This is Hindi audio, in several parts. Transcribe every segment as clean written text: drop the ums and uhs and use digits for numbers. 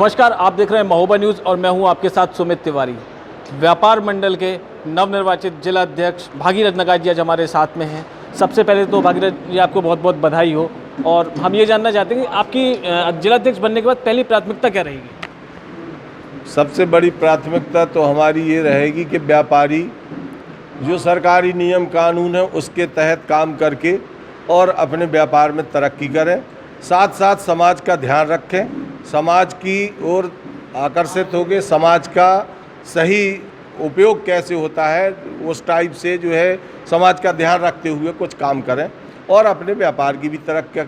नमस्कार, आप देख रहे हैं महोबा न्यूज़ और मैं हूं आपके साथ सुमित तिवारी। व्यापार मंडल के नवनिर्वाचित जिला अध्यक्ष भागीरथ नगाज जी आज हमारे साथ में हैं। सबसे पहले तो भागीरथ जी आपको बहुत बहुत बधाई हो और हम ये जानना चाहते हैं कि आपकी जिला अध्यक्ष बनने के बाद पहली प्राथमिकता क्या रहेगी? सबसे बड़ी प्राथमिकता तो हमारी ये रहेगी कि व्यापारी जो सरकारी नियम कानून है उसके तहत काम करके और अपने व्यापार में तरक्की करें, साथ साथ समाज का ध्यान रखें, समाज की ओर आकर्षित होकर समाज का सही उपयोग कैसे होता है उस टाइप से जो है समाज का ध्यान रखते हुए कुछ काम करें और अपने व्यापार की भी तरक्की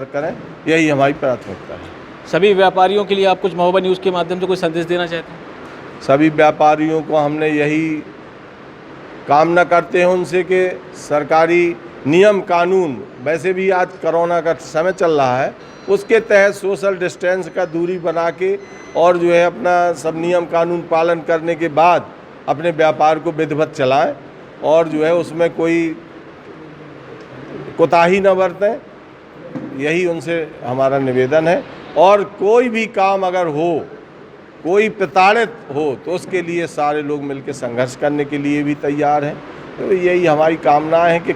करें। यही हमारी प्राथमिकता है। सभी व्यापारियों के लिए आप कुछ महोबा न्यूज़ के माध्यम से कोई संदेश देना चाहते हैं? सभी व्यापारियों को हमने यही कामना करते हैं उनसे कि सरकारी नियम कानून, वैसे भी आज कोरोना का समय चल रहा है, उसके तहत सोशल डिस्टेंस का दूरी बना के और जो है अपना सब नियम कानून पालन करने के बाद अपने व्यापार को विधिवत चलाएं और जो है उसमें कोई कोताही न बरतें। यही उनसे हमारा निवेदन है। और कोई भी काम अगर हो, कोई प्रताड़ित हो तो उसके लिए सारे लोग मिलकर संघर्ष करने के लिए भी तैयार हैं। तो यही हमारी कामना है कि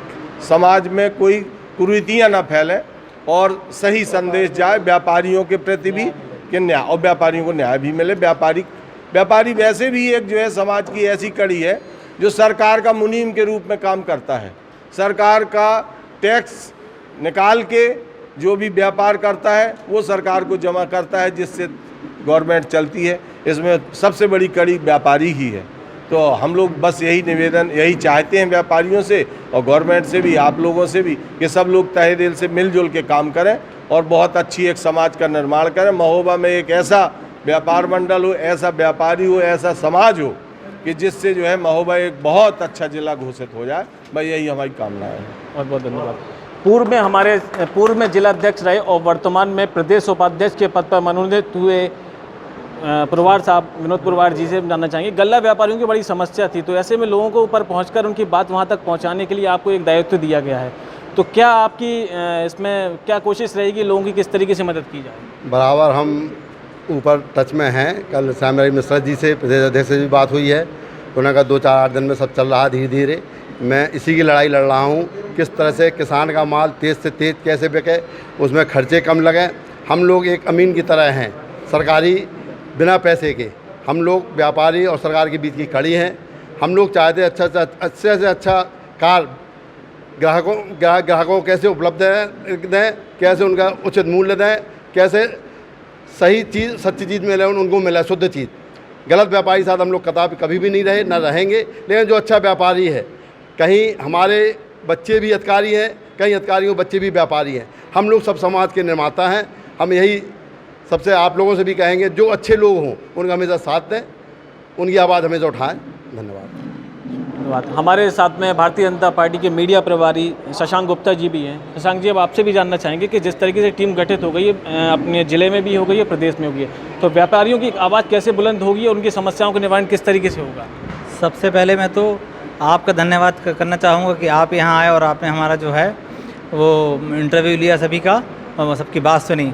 समाज में कोई कुरीतियाँ न फैलें और सही संदेश जाए व्यापारियों के प्रति भी कि न्याय, और व्यापारियों को न्याय भी मिले। व्यापारी वैसे भी एक जो है समाज की ऐसी कड़ी है जो सरकार का मुनीम के रूप में काम करता है। सरकार का टैक्स निकाल के जो भी व्यापार करता है वो सरकार को जमा करता है, जिससे गवर्नमेंट चलती है। इसमें सबसे बड़ी कड़ी व्यापारी ही है। तो हम लोग बस यही निवेदन यही चाहते हैं व्यापारियों से और गवर्नमेंट से भी, आप लोगों से भी, कि सब लोग तहे दिल से मिलजुल के काम करें और बहुत अच्छी एक समाज का निर्माण करें। महोबा में एक ऐसा व्यापार मंडल हो, ऐसा व्यापारी हो, ऐसा समाज हो कि जिससे जो है महोबा एक बहुत अच्छा जिला घोषित हो जाए। भाई यही हमारी कामना है। बहुत बहुत धन्यवाद। पूर्व में जिला अध्यक्ष रहे और वर्तमान में प्रदेश उपाध्यक्ष के पद पर मनोनीत हुए पुरवार साहब, विनोद पुरवार जी से जानना चाहेंगे। गल्ला व्यापारियों की बड़ी समस्या थी, तो ऐसे में लोगों को ऊपर पहुंचकर उनकी बात वहां तक पहुंचाने के लिए आपको एक दायित्व दिया गया है, तो क्या आपकी इसमें क्या कोशिश रहेगी, लोगों की किस तरीके से मदद की जाए? बराबर हम ऊपर टच में हैं। कल श्यामराज मिश्रा जी से, प्रदेश अध्यक्ष से भी बात हुई है। उन्होंने कहा 2-4-8 दिन में सब चल रहा है धीरे धीरे। मैं इसी की लड़ाई लड़ रहा हूँ, किस तरह से किसान का माल तेज़ से तेज़ कैसे बिके, उसमें खर्चे कम लगें। हम लोग एक अमीन की तरह हैं, सरकारी बिना पैसे के। हम लोग व्यापारी और सरकार के बीच की कड़ी हैं। हम लोग चाहते हैं अच्छे से अच्छा कार ग्राहकों को कैसे उपलब्ध दें, कैसे उनका उचित मूल्य दें, कैसे सही चीज़ सच्ची चीज़ मिले, उनको मिले शुद्ध चीज़। गलत व्यापारी साथ हम लोग कभी भी नहीं रहे, न रहेंगे। लेकिन जो अच्छा व्यापारी है, कहीं हमारे बच्चे भी अधिकारी हैं, कहीं अधिकारियों के बच्चे भी व्यापारी हैं। हम लोग सब समाज के निर्माता हैं। हम यही सबसे आप लोगों से भी कहेंगे, जो अच्छे लोग हों उनका हमेशा साथ दें, उनकी आवाज़ हमेशा उठाएं। धन्यवाद। हमारे साथ में भारतीय जनता पार्टी के मीडिया प्रभारी शशांक गुप्ता जी भी हैं। शशांक जी, अब आपसे भी जानना चाहेंगे कि जिस तरीके से टीम गठित हो गई है, अपने ज़िले में भी हो गई है, प्रदेश में हो गई है, तो व्यापारियों की आवाज़ कैसे बुलंद होगी और उनकी समस्याओं का निवारण किस तरीके से होगा? सबसे पहले मैं तो आपका धन्यवाद करना चाहूँगा कि आप यहाँ आए और आपने हमारा जो है वो इंटरव्यू लिया सभी का और सबकी बात सुनी।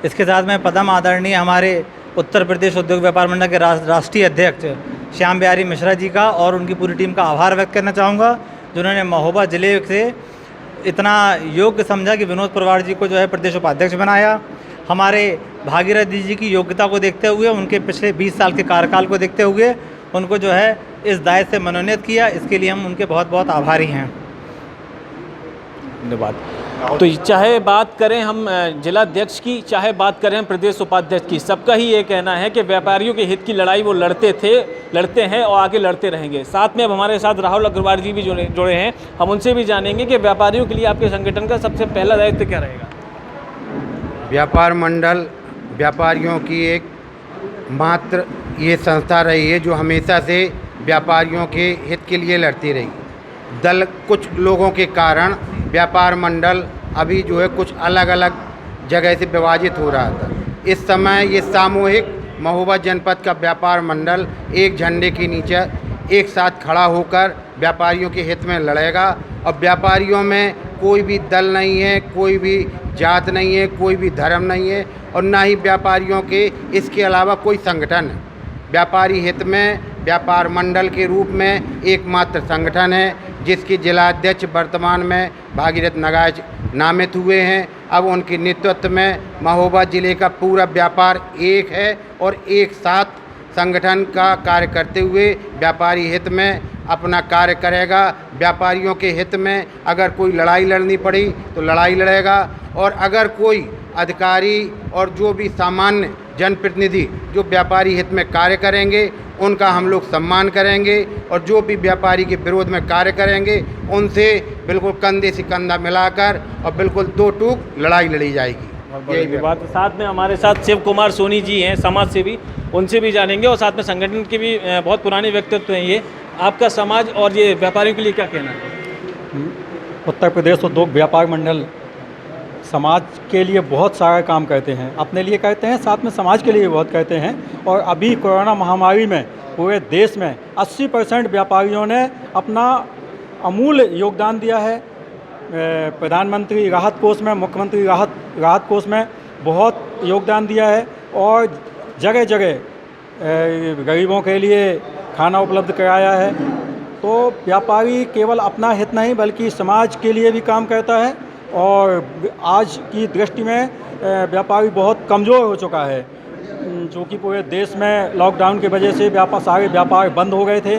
इसके साथ में पदम आदरणीय हमारे उत्तर प्रदेश उद्योग व्यापार मंडल के राष्ट्रीय अध्यक्ष श्याम बिहारी मिश्रा जी का और उनकी पूरी टीम का आभार व्यक्त करना चाहूँगा, जिन्होंने महोबा ज़िले से इतना योग्य समझा कि विनोद पुरवार जी को जो है प्रदेश उपाध्यक्ष बनाया। हमारे भागीरथ जी की योग्यता को देखते हुए, उनके पिछले 20 साल के कार्यकाल को देखते हुए उनको जो है इस दायित्व से मनोनीत किया। इसके लिए हम उनके बहुत बहुत आभारी हैं। धन्यवाद। तो चाहे बात करें हम जिला अध्यक्ष की, चाहे बात करें हम प्रदेश उपाध्यक्ष की, सबका ही ये कहना है कि व्यापारियों के हित की लड़ाई वो लड़ते हैं और आगे लड़ते रहेंगे। साथ में अब हमारे साथ राहुल अग्रवाल जी भी जुड़े हैं। हम उनसे भी जानेंगे कि व्यापारियों के लिए आपके संगठन का सबसे पहला दायित्व क्या रहेगा? व्यापार मंडल व्यापारियों की एक मात्र ये संस्था रही है जो हमेशा से व्यापारियों के हित के लिए लड़ती रही। कुछ लोगों के कारण व्यापार मंडल अभी जो है कुछ अलग अलग जगह से विभाजित हो रहा था। इस समय ये सामूहिक महोबा जनपद का व्यापार मंडल एक झंडे के नीचे एक साथ खड़ा होकर व्यापारियों के हित में लड़ेगा। और व्यापारियों में कोई भी दल नहीं है, कोई भी जात नहीं है, कोई भी धर्म नहीं है और ना ही व्यापारियों के इसके अलावा कोई संगठन है। व्यापारी हित में व्यापार मंडल के रूप में एकमात्र संगठन है जिसके जिलाध्यक्ष वर्तमान में भागीरथ नगाज नामित हुए हैं। अब उनके नेतृत्व में महोबा जिले का पूरा व्यापार एक है और एक साथ संगठन का कार्य करते हुए व्यापारी हित में अपना कार्य करेगा। व्यापारियों के हित में अगर कोई लड़ाई लड़नी पड़ी तो लड़ाई लड़ेगा और अगर कोई अधिकारी और जो भी सामान्य जनप्रतिनिधि जो व्यापारी हित में कार्य करेंगे उनका हम लोग सम्मान करेंगे और जो भी व्यापारी के विरोध में कार्य करेंगे उनसे बिल्कुल कंधे से कंधा मिलाकर और बिल्कुल दो टूक लड़ाई लड़ी जाएगी। यही बात है। साथ में हमारे साथ शिव कुमार सोनी जी हैं, समाज सेवी, उनसे भी जानेंगे और साथ में संगठन के भी बहुत पुराने व्यक्तित्व हैं। ये आपका समाज और ये व्यापारियों के लिए क्या कहना है? उत्तर प्रदेश उद्योग व्यापार मंडल समाज के लिए बहुत सारा काम करते हैं, अपने लिए करते हैं, साथ में समाज के लिए भी बहुत करते हैं। और अभी कोरोना महामारी में पूरे देश में 80% व्यापारियों ने अपना अमूल्य योगदान दिया है। प्रधानमंत्री राहत कोष में, मुख्यमंत्री राहत कोष में बहुत योगदान दिया है और जगह जगह गरीबों के लिए खाना उपलब्ध कराया है। तो व्यापारी केवल अपना हित नहीं बल्कि समाज के लिए भी काम करता है और आज की दृष्टि में व्यापारी बहुत कमज़ोर हो चुका है, क्योंकि पूरे देश में लॉकडाउन की वजह से सारे व्यापार बंद हो गए थे।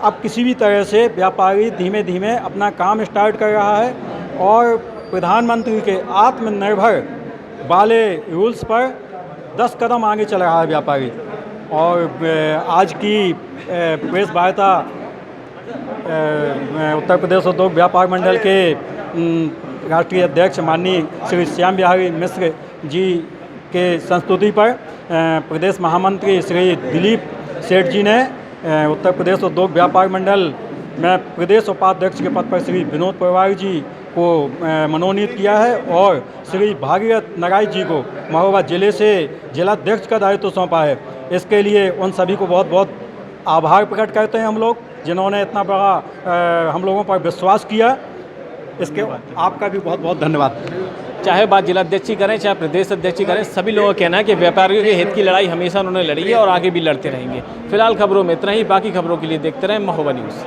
अब किसी भी तरह से व्यापारी धीमे धीमे अपना काम स्टार्ट कर रहा है और प्रधानमंत्री के आत्मनिर्भर वाले रूल्स पर 10 कदम आगे चल रहा है व्यापारी। और आज की प्रेस वार्ता उत्तर प्रदेश उद्योग व्यापार मंडल के राष्ट्रीय अध्यक्ष माननीय श्री श्याम बिहारी मिश्र जी के संस्तुति पर प्रदेश महामंत्री श्री दिलीप सेठ जी ने उत्तर प्रदेश उद्योग व्यापार मंडल में प्रदेश उपाध्यक्ष के पद पर श्री विनोद पवार जी को मनोनीत किया है और श्री भागीरथ नगाई जी को महोबा जिले से जिलाध्यक्ष का दायित्व सौंपा है। इसके लिए उन सभी को बहुत बहुत आभार प्रकट करते हैं हम लोग, जिन्होंने इतना बड़ा हम लोगों पर विश्वास किया। इसके आपका भी बहुत बहुत धन्यवाद। चाहे बात जिलाध्यक्ष की करें चाहे प्रदेश अध्यक्ष की करें, सभी लोगों का कहना है कि व्यापारियों के हित की लड़ाई हमेशा उन्होंने लड़ी है और आगे भी लड़ते रहेंगे। फिलहाल खबरों में इतना ही, बाकी खबरों के लिए देखते रहें महोबा न्यूज़।